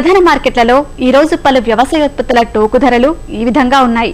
ప్రధాన మార్కెట్లలో ఈ రోజు పలు వ్యవసాయోత్పత్తుల టోకు ధరలు ఈ విధంగా ఉన్నాయి.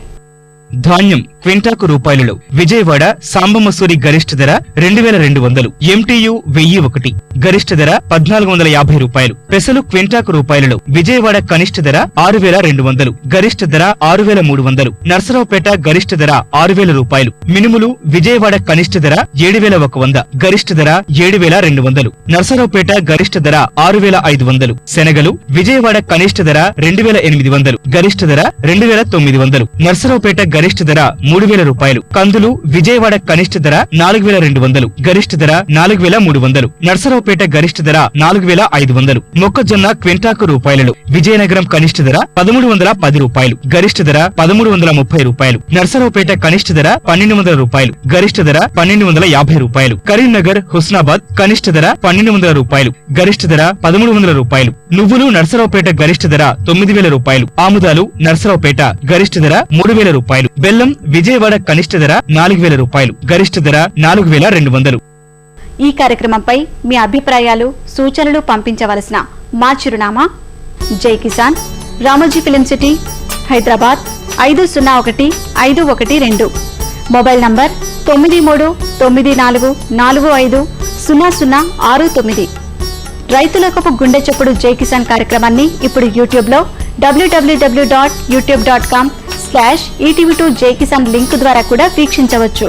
ధాన్యం క్వింటాకు రూపాయలలో విజయవాడ సాంబమసూరి గరిష్ట ధర 2200, ఎంటీయు 1001, గరిష్ట ధర 1450 రూపాయలు. పెసలు క్వింటాకు రూపాయలలో విజయవాడ కనిష్ట ధర 6200, గరిష్ట ధర 6300, నర్సరావుపేట గరిష్ట ధర 6000 రూపాయలు. మినుములు విజయవాడ కనిష్ట ధర 7100, గరిష్ట ధర 7200, నర్సరావుపేట గరిష్ట ధర 6500. శనగలు విజయవాడ కనిష్ట ధర 2800, గరిష్ట ధర 2900, నర్సరావుపేట గరిష్ట ధర 3000 రూపాయలు. కందులు విజయవాడ కనిష్ట ధర 4200, గరిష్ట ధర 4300, నర్సరావుపేట గరిష్ట ధర 4500. మొక్కజొన్న క్వింటాకు రూపాయలలో విజయనగరం కనిష్ట ధర 1310 రూపాయలు, గరిష్ట ధర 1330 రూపాయలు. నర్సరావుపేట కనిష్ట ధర 1200 రూపాయలు, గరిష్ట ధర 1250 రూపాయలు. కరీంనగర్ హుస్నాబాద్ కనిష్ట ధర 1200 రూపాయలు, గరిష్ట ధర 1300 రూపాయలు. నువ్వులు నర్సరావుపేట గరిష్ట ధర 9000 రూపాయలు. ఆముదాలు నర్సరావుపేట గరిష్ట ధర 3000 రూపాయలు. బెల్లం విజయవాడ కనిష్ట ధర 4000 రూపాయలు, గరిష్ట ధర 4200. ఈ కార్యక్రమంపై మీ అభిప్రాయాలు, సూచనలు పంపించవలసిన మా చిరునామా జై Kisan, Ramoji film city, Hyderabad 501512. Mobile number 9394450069. రైతులకు గుండె చప్పుడు జై కిసాన్ కార్యక్రమాన్ని ఇప్పుడు యూట్యూబ్ లో www.youtube.com/etv2jkisan లింక్ ద్వారా కూడా వీక్షించవచ్చు.